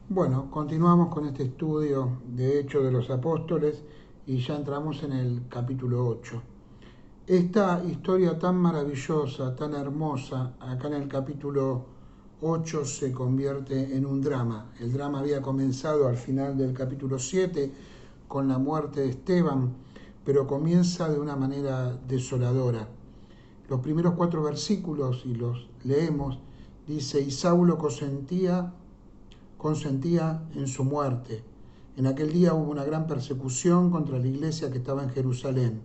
Bueno, continuamos con este estudio de Hechos de los Apóstoles y ya entramos en el capítulo 8. Esta historia tan maravillosa, tan hermosa, acá en el capítulo 8 se convierte en un drama. El drama había comenzado al final del capítulo 7 con la muerte de Esteban, pero comienza de una manera desoladora. Los primeros 4 versículos, y los leemos, dice: y Saulo consentía en su muerte. En aquel día hubo una gran persecución contra la iglesia que estaba en Jerusalén,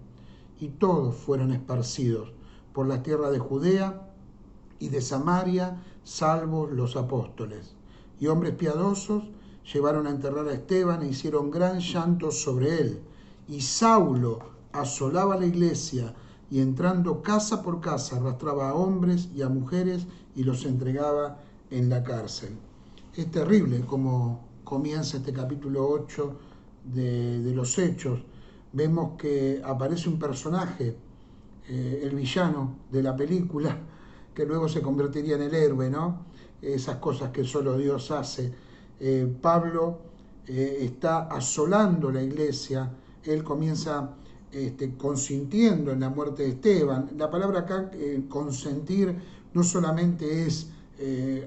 y todos fueron esparcidos por las tierras de Judea y de Samaria, salvo los apóstoles. Y hombres piadosos llevaron a enterrar a Esteban e hicieron gran llanto sobre él. Y Saulo asolaba la iglesia y entrando casa por casa arrastraba a hombres y a mujeres y los entregaba en la cárcel. Es terrible como comienza este capítulo 8 de los Hechos. Vemos que aparece un personaje, el villano de la película, que luego se convertiría en el héroe, ¿no? Esas cosas que solo Dios hace. Pablo está asolando la iglesia, él comienza consintiendo en la muerte de Esteban. La palabra acá, consentir, no solamente es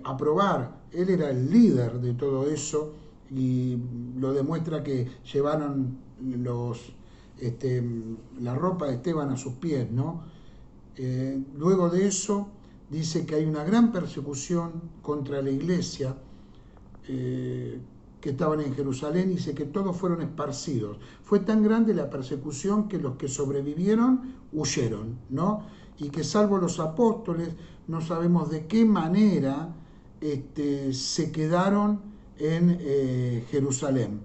aprobar, él era el líder de todo eso y lo demuestra que llevaron la ropa de Esteban a sus pies, ¿no? Luego de eso dice que hay una gran persecución contra la iglesia que estaban en Jerusalén, y dice que todos fueron esparcidos. Fue tan grande la persecución que los que sobrevivieron huyeron, ¿no? Y que salvo los apóstoles, no sabemos de qué manera se quedaron en Jerusalén.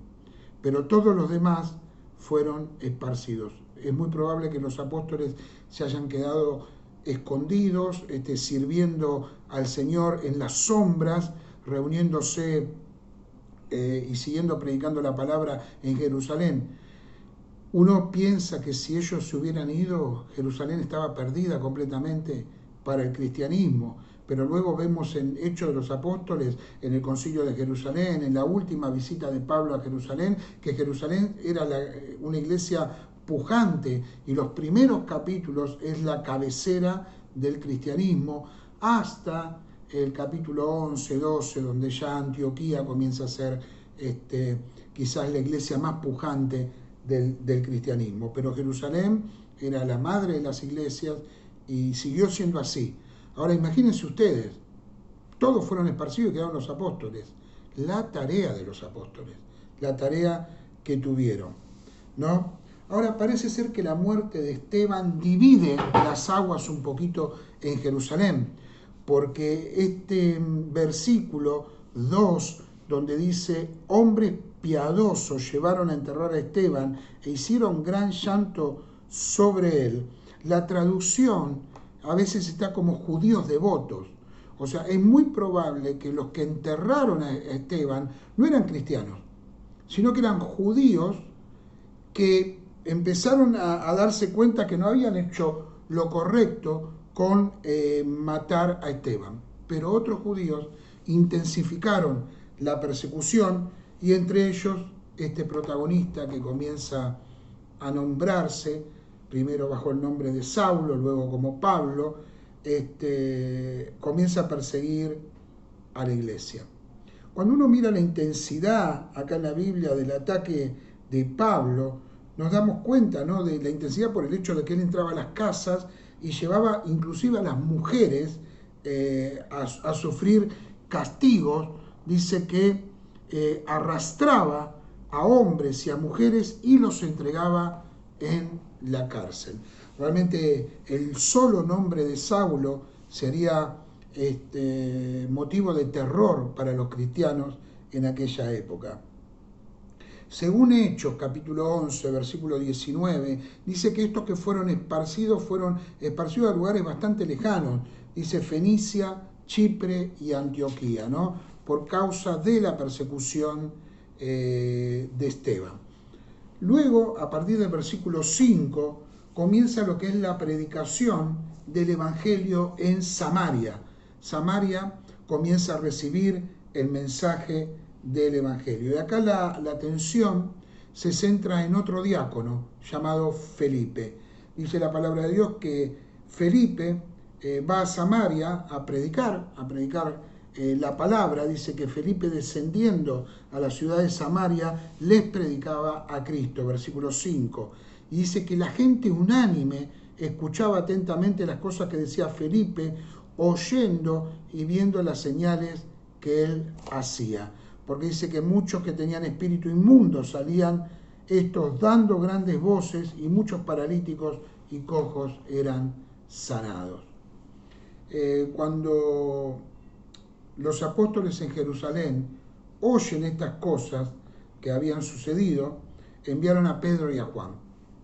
Pero todos los demás fueron esparcidos. Es muy probable que los apóstoles se hayan quedado escondidos, sirviendo al Señor en las sombras, reuniéndose y siguiendo predicando la palabra en Jerusalén. Uno piensa que si ellos se hubieran ido, Jerusalén estaba perdida completamente para el cristianismo. Pero luego vemos en Hechos de los Apóstoles, en el Concilio de Jerusalén, en la última visita de Pablo a Jerusalén, que Jerusalén era una iglesia pujante, y los primeros capítulos es la cabecera del cristianismo, hasta el capítulo 11, 12, donde ya Antioquía comienza a ser quizás la iglesia más pujante del cristianismo. Pero Jerusalén era la madre de las iglesias y siguió siendo así. Ahora imagínense ustedes, todos fueron esparcidos y quedaron los apóstoles. La tarea de los apóstoles, la tarea que tuvieron, ¿no? Ahora parece ser que la muerte de Esteban divide las aguas un poquito en Jerusalén, porque este versículo 2, donde dice: hombres piadosos llevaron a enterrar a Esteban e hicieron gran llanto sobre él, la traducción a veces está como judíos devotos. O sea, es muy probable que los que enterraron a Esteban no eran cristianos, sino que eran judíos que empezaron a darse cuenta que no habían hecho lo correcto con matar a Esteban. Pero otros judíos intensificaron la persecución, y entre ellos este protagonista que comienza a nombrarse, primero bajo el nombre de Saulo, luego como Pablo, comienza a perseguir a la iglesia. Cuando uno mira la intensidad acá en la Biblia del ataque de Pablo, nos damos cuenta, ¿no?, de la intensidad por el hecho de que él entraba a las casas y llevaba inclusive a las mujeres a sufrir castigos. Dice que arrastraba a hombres y a mujeres y los entregaba en la cárcel. Realmente el solo nombre de Saulo sería motivo de terror para los cristianos en aquella época. Según Hechos, capítulo 11, versículo 19, dice que estos que fueron esparcidos a lugares bastante lejanos, dice Fenicia, Chipre y Antioquía, ¿no?, por causa de la persecución de Esteban. Luego, a partir del versículo 5, comienza lo que es la predicación del Evangelio en Samaria. Samaria comienza a recibir el mensaje del Evangelio. Y acá la atención se centra en otro diácono llamado Felipe. Dice la palabra de Dios que Felipe va a Samaria a predicar la palabra. Dice que Felipe, descendiendo a la ciudad de Samaria, les predicaba a Cristo, versículo 5. Y dice que la gente unánime escuchaba atentamente las cosas que decía Felipe, oyendo y viendo las señales que él hacía. Porque dice que muchos que tenían espíritu inmundo salían, estos dando grandes voces, y muchos paralíticos y cojos eran sanados. Cuando los apóstoles en Jerusalén oyen estas cosas que habían sucedido, enviaron a Pedro y a Juan.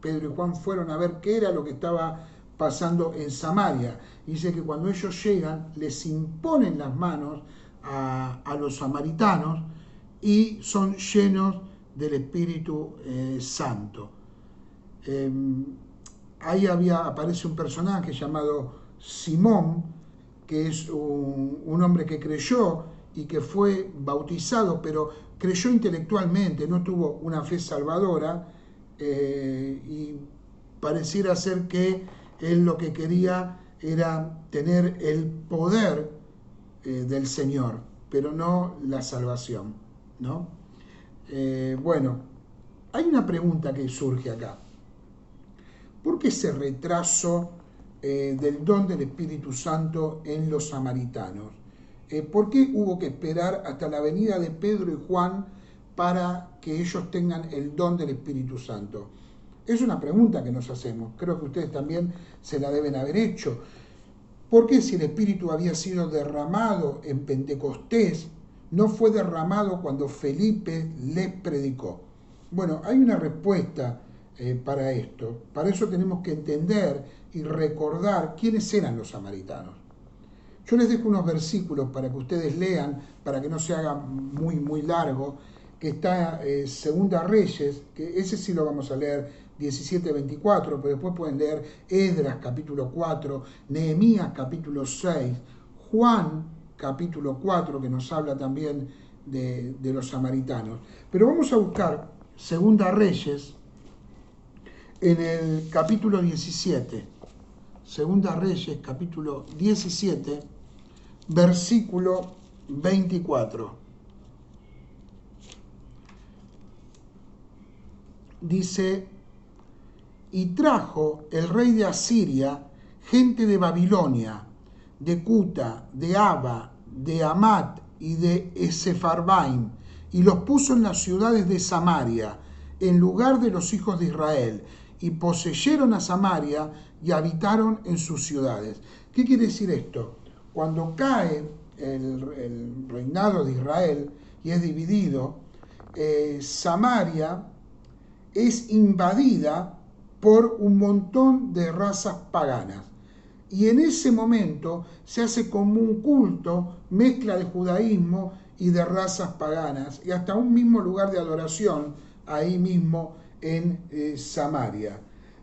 Pedro y Juan fueron a ver qué era lo que estaba pasando en Samaria. Dice que cuando ellos llegan, les imponen las manos a los samaritanos y son llenos del Espíritu Santo. Ahí aparece un personaje llamado Simón, que es un hombre que creyó y que fue bautizado, pero creyó intelectualmente, no tuvo una fe salvadora, y pareciera ser que él lo que quería era tener el poder del Señor, pero no la salvación, ¿no? Bueno, hay una pregunta que surge acá. ¿Por qué ese retraso del don del Espíritu Santo en los samaritanos? ¿Por qué hubo que esperar hasta la venida de Pedro y Juan para que ellos tengan el don del Espíritu Santo? Es una pregunta que nos hacemos. Creo que ustedes también se la deben haber hecho. ¿Por qué, si el Espíritu había sido derramado en Pentecostés, no fue derramado cuando Felipe les predicó? Bueno, hay una respuesta para esto. Para eso tenemos que entender y recordar quiénes eran los samaritanos. Yo les dejo unos versículos para que ustedes lean, para que no se haga muy largo, que está Segunda Reyes, que ese sí lo vamos a leer, 17-24, pero después pueden leer Esdras capítulo 4, Nehemías capítulo 6, Juan capítulo 4, que nos habla también de los samaritanos. Pero vamos a buscar Segunda Reyes en el capítulo 17. Segunda Reyes capítulo 17, versículo 24. Dice: y trajo el rey de Asiria gente de Babilonia, de Cuta, de Aba, de Hamat y de Esepharbaim, y los puso en las ciudades de Samaria, en lugar de los hijos de Israel, y poseyeron a Samaria y habitaron en sus ciudades. ¿Qué quiere decir esto? Cuando cae el reinado de Israel y es dividido, Samaria es invadida por un montón de razas paganas. Y en ese momento se hace como un culto, mezcla de judaísmo y de razas paganas, y hasta un mismo lugar de adoración ahí mismo en Samaria.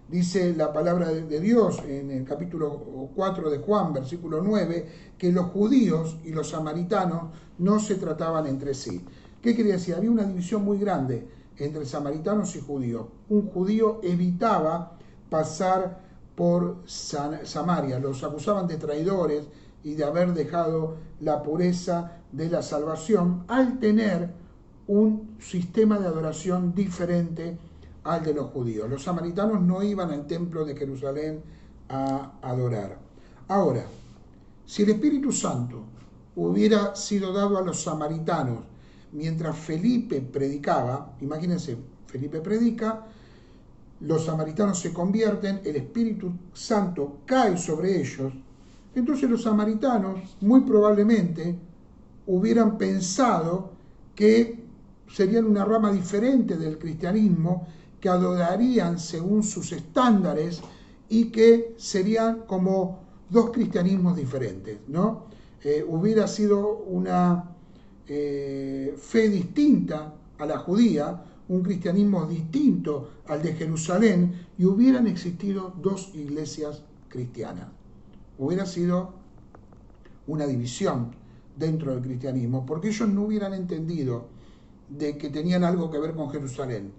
Dice la palabra de Dios en el capítulo 4 de Juan, versículo 9, que los judíos y los samaritanos no se trataban entre sí. ¿Qué quería decir? Había una división muy grande entre samaritanos y judíos. Un judío evitaba pasar por Samaria, los acusaban de traidores y de haber dejado la pureza de la salvación al tener un sistema de adoración diferente al de los judíos. Los samaritanos no iban al templo de Jerusalén a adorar. Ahora, si el Espíritu Santo hubiera sido dado a los samaritanos mientras Felipe predicaba, imagínense, Felipe predica, los samaritanos se convierten, el Espíritu Santo cae sobre ellos, entonces los samaritanos muy probablemente hubieran pensado que serían una rama diferente del cristianismo, que adorarían según sus estándares y que serían como dos cristianismos diferentes, ¿no? Hubiera sido una fe distinta a la judía, un cristianismo distinto al de Jerusalén, y hubieran existido dos iglesias cristianas. Hubiera sido una división dentro del cristianismo, porque ellos no hubieran entendido de que tenían algo que ver con Jerusalén.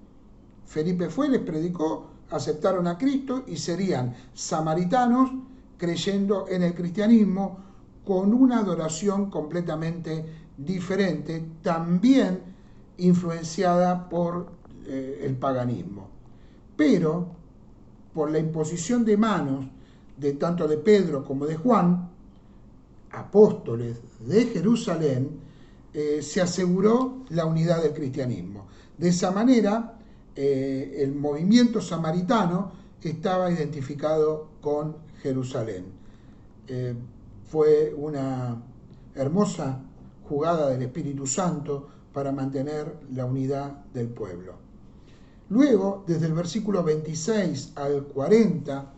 Felipe fue, les predicó, aceptaron a Cristo y serían samaritanos creyendo en el cristianismo con una adoración completamente diferente, también influenciada por el paganismo. Pero por la imposición de manos de tanto de Pedro como de Juan, apóstoles de Jerusalén, se aseguró la unidad del cristianismo. De esa manera, el movimiento samaritano estaba identificado con Jerusalén. Fue una hermosa jugada del Espíritu Santo para mantener la unidad del pueblo. Luego, desde el versículo 26 al 40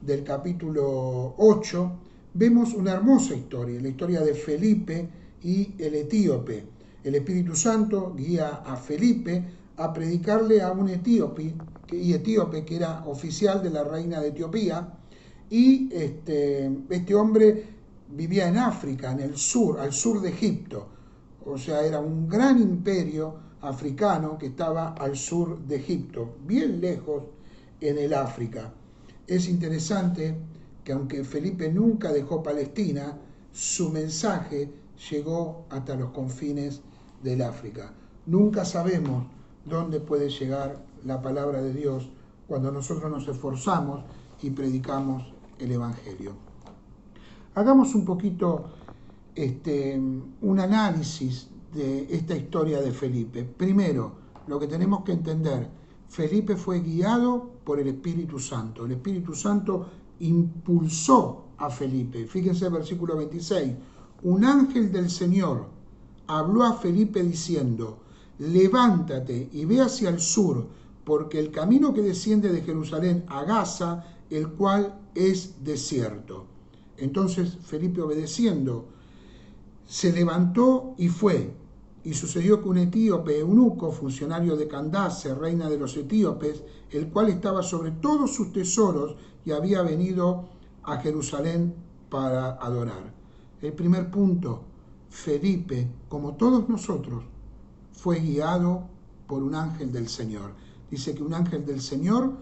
del capítulo 8, vemos una hermosa historia, la historia de Felipe y el etíope. El Espíritu Santo guía a Felipe a predicarle a un etíope que era oficial de la reina de Etiopía, y este hombre vivía en África, en el sur, al sur de Egipto. O sea, era un gran imperio africano que estaba al sur de Egipto, bien lejos en el África. Es interesante que aunque Felipe nunca dejó Palestina, su mensaje llegó hasta los confines del África. Nunca sabemos dónde puede llegar la palabra de Dios cuando nosotros nos esforzamos y predicamos el Evangelio. Hagamos un poquito un análisis de esta historia de Felipe. Primero, lo que tenemos que entender, Felipe fue guiado por el Espíritu Santo. El Espíritu Santo impulsó a Felipe. Fíjense el versículo 26. Un ángel del Señor habló a Felipe diciendo: levántate y ve hacia el sur, porque el camino que desciende de Jerusalén a Gaza, el cual es desierto. Entonces Felipe, obedeciendo, se levantó y fue. Y sucedió que un etíope, eunuco, funcionario de Candace, reina de los etíopes, el cual estaba sobre todos sus tesoros y había venido a Jerusalén para adorar. El primer punto, Felipe, como todos nosotros, fue guiado por un ángel del Señor. Dice que un ángel del Señor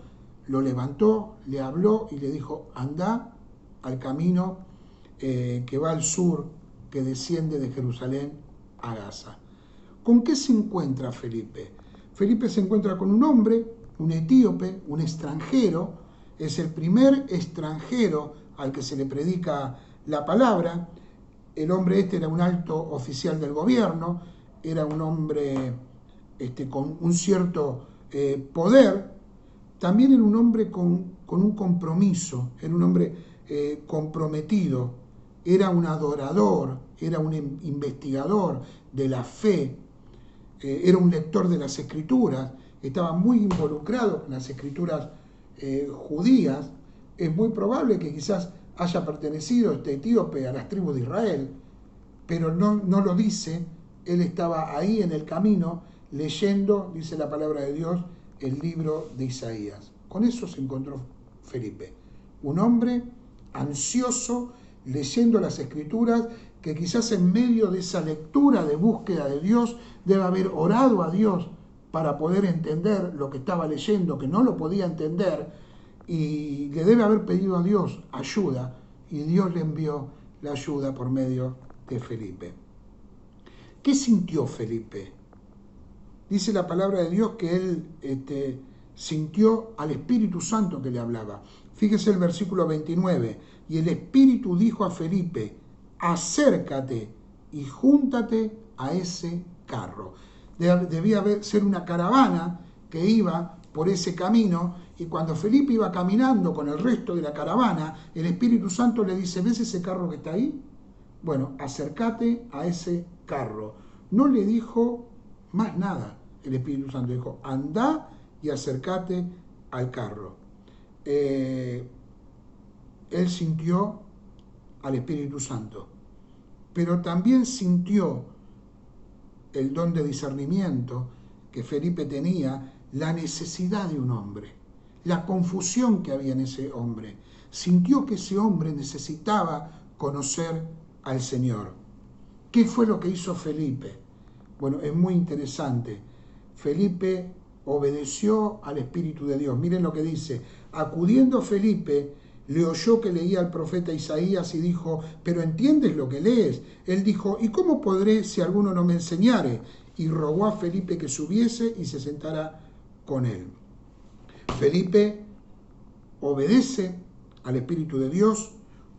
lo levantó, le habló y le dijo: anda al camino que va al sur, que desciende de Jerusalén a Gaza. ¿Con qué se encuentra Felipe? Felipe se encuentra con un hombre, un etíope, un extranjero. Es el primer extranjero al que se le predica la palabra. El hombre era un alto oficial del gobierno, era un hombre con un cierto poder. También era un hombre con un compromiso, era un hombre comprometido, era un adorador, era un investigador de la fe, era un lector de las escrituras, estaba muy involucrado en las escrituras judías. Es muy probable que quizás haya pertenecido este etíope a las tribus de Israel, pero no lo dice. Él estaba ahí en el camino leyendo, dice la palabra de Dios, el libro de Isaías. Con eso se encontró Felipe, un hombre ansioso, leyendo las escrituras, que quizás en medio de esa lectura de búsqueda de Dios debe haber orado a Dios para poder entender lo que estaba leyendo, que no lo podía entender, y le debe haber pedido a Dios ayuda, y Dios le envió la ayuda por medio de Felipe. ¿Qué sintió Felipe? Dice la palabra de Dios que él sintió al Espíritu Santo que le hablaba. Fíjese el versículo 29. Y el Espíritu dijo a Felipe: acércate y júntate a ese carro. Debía ser una caravana que iba por ese camino, y cuando Felipe iba caminando con el resto de la caravana, el Espíritu Santo le dice: ¿ves ese carro que está ahí? Bueno, acércate a ese carro. No le dijo más nada. El Espíritu Santo dijo: anda y acércate al carro. Él sintió al Espíritu Santo, pero también sintió el don de discernimiento que Felipe tenía, la necesidad de un hombre, la confusión que había en ese hombre. Sintió que ese hombre necesitaba conocer al Señor. ¿Qué fue lo que hizo Felipe? Bueno, es muy interesante. Felipe obedeció al Espíritu de Dios. Miren lo que dice. Acudiendo Felipe, le oyó que leía al profeta Isaías y dijo, ¿pero entiendes lo que lees? Él dijo, ¿y cómo podré si alguno no me enseñare? Y rogó a Felipe que subiese y se sentara con él. Felipe obedece al Espíritu de Dios,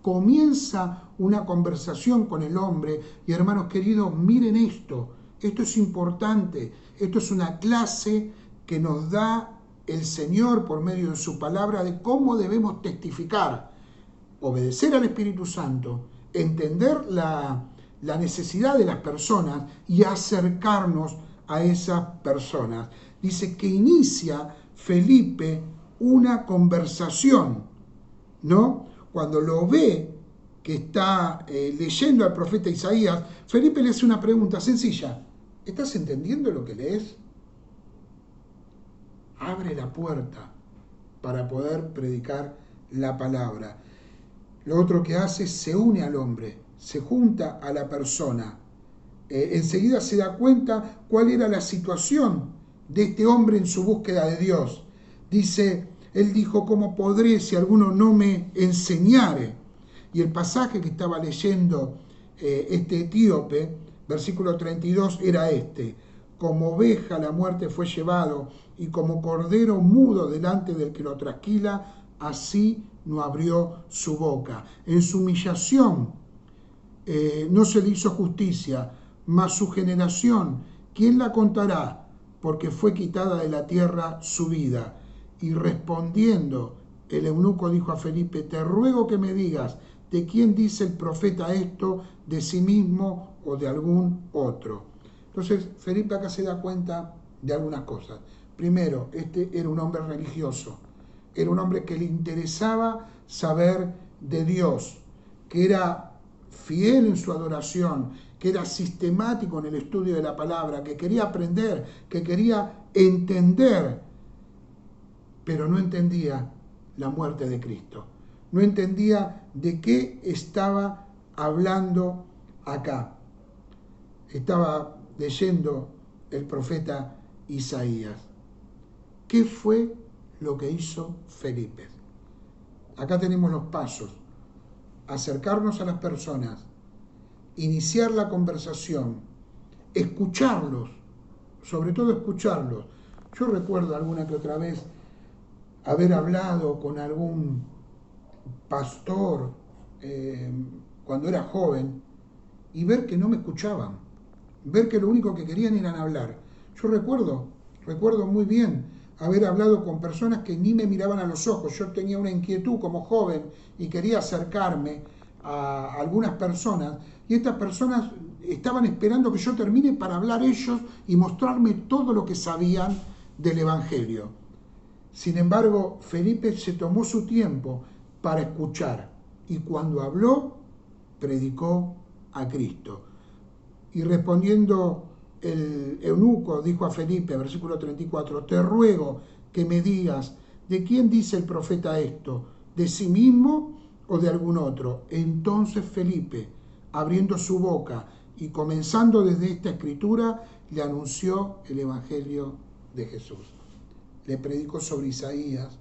comienza una conversación con el hombre y hermanos queridos, miren esto es importante, esto es una clase que nos da el Señor por medio de su palabra de cómo debemos testificar, obedecer al Espíritu Santo, entender la necesidad de las personas y acercarnos a esas personas. Dice que inicia Felipe una conversación, ¿no? Cuando lo ve que está leyendo al profeta Isaías, Felipe le hace una pregunta sencilla. ¿Estás entendiendo lo que lees? Abre la puerta para poder predicar la palabra. Lo otro que hace es se une al hombre, se junta a la persona. Enseguida se da cuenta cuál era la situación de este hombre en su búsqueda de Dios. Dice, él dijo, ¿cómo podré si alguno no me enseñare? Y el pasaje que estaba leyendo este etíope, versículo 32, era este. Como oveja la muerte fue llevado, y como cordero mudo delante del que lo trasquila, así no abrió su boca. En su humillación no se le hizo justicia, mas su generación, ¿quién la contará? Porque fue quitada de la tierra su vida. Y respondiendo, el eunuco dijo a Felipe, te ruego que me digas, ¿de quién dice el profeta esto? ¿De sí mismo o de algún otro? Entonces, Felipe acá se da cuenta de algunas cosas. Primero, este era un hombre religioso, era un hombre que le interesaba saber de Dios, que era fiel en su adoración, que era sistemático en el estudio de la palabra, que quería aprender, que quería entender, pero no entendía la muerte de Cristo. No entendía de qué estaba hablando acá. Estaba leyendo el profeta Isaías. ¿Qué fue lo que hizo Felipe? Acá tenemos los pasos. Acercarnos a las personas, iniciar la conversación, escucharlos, sobre todo escucharlos. Yo recuerdo alguna que otra vez haber hablado con algún pastor cuando era joven y ver que no me escuchaban, ver que lo único que querían era hablar. Yo recuerdo muy bien haber hablado con personas que ni me miraban a los ojos. Yo tenía una inquietud como joven y quería acercarme a algunas personas y estas personas estaban esperando que yo termine para hablar ellos y mostrarme todo lo que sabían del Evangelio. Sin embargo, Felipe se tomó su tiempo para escuchar y cuando habló, predicó a Cristo. Y respondiendo el eunuco, dijo a Felipe, versículo 34, te ruego que me digas, ¿de quién dice el profeta esto? ¿De sí mismo o de algún otro? Entonces Felipe, abriendo su boca y comenzando desde esta escritura, le anunció el Evangelio de Jesús. Le predicó sobre Isaías,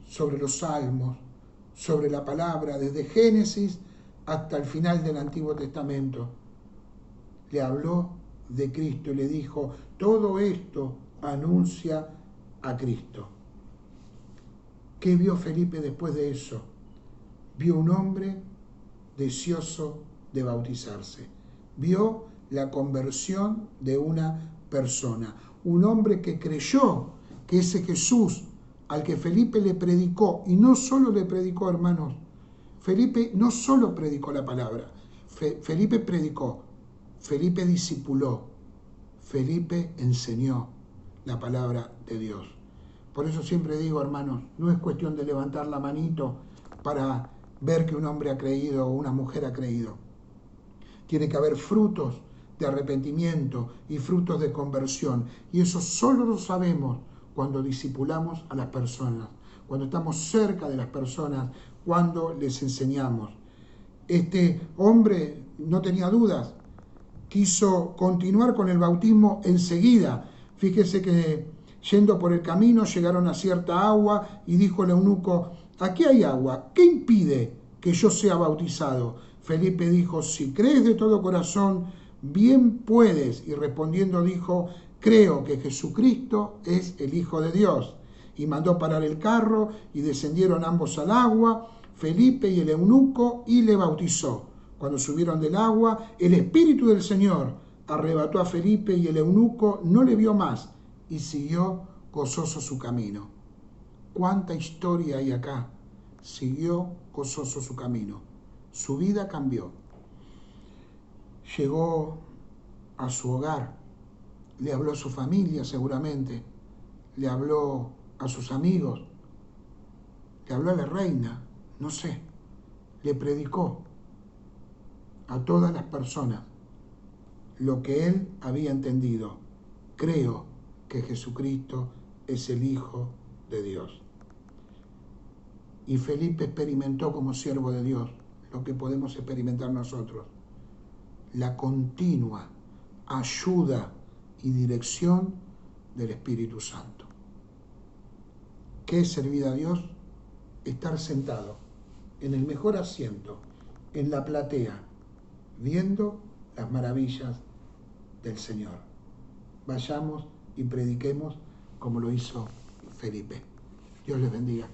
sobre los Salmos, sobre la palabra, desde Génesis hasta el final del Antiguo Testamento. Le habló de Cristo y le dijo, todo esto anuncia a Cristo. ¿Qué vio Felipe después de eso? Vio un hombre deseoso de bautizarse. Vio la conversión de una persona. Un hombre que creyó que ese Jesús al que Felipe le predicó, y no solo le predicó, hermanos, Felipe no solo predicó la palabra, Felipe predicó, Felipe discipuló, Felipe enseñó la palabra de Dios. Por eso siempre digo, hermanos, no es cuestión de levantar la manito para ver que un hombre ha creído o una mujer ha creído. Tiene que haber frutos de arrepentimiento y frutos de conversión. Y eso solo lo sabemos cuando discipulamos a las personas, cuando estamos cerca de las personas, cuando les enseñamos. Este hombre no tenía dudas. quiso continuar con el bautismo enseguida. Fíjese que yendo por el camino llegaron a cierta agua y dijo el eunuco: aquí hay agua, ¿qué impide que yo sea bautizado? Felipe dijo: si crees de todo corazón, bien puedes. Y respondiendo dijo: creo que Jesucristo es el Hijo de Dios. Y mandó parar el carro y descendieron ambos al agua, Felipe y el eunuco, y le bautizó. Cuando subieron del agua, el Espíritu del Señor arrebató a Felipe y el eunuco no le vio más y siguió gozoso su camino. ¿Cuánta historia hay acá? Siguió gozoso su camino. Su vida cambió. Llegó a su hogar, le habló a su familia seguramente, le habló a sus amigos, le habló a la reina, no sé, le predicó a todas las personas lo que él había entendido. Creo que Jesucristo es el Hijo de Dios. Y Felipe experimentó como siervo de Dios lo que podemos experimentar nosotros: la continua ayuda y dirección del Espíritu Santo. ¿Qué es servir a Dios? Estar sentado en el mejor asiento, en la platea, viendo las maravillas del Señor. Vayamos y prediquemos como lo hizo Felipe. Dios les bendiga.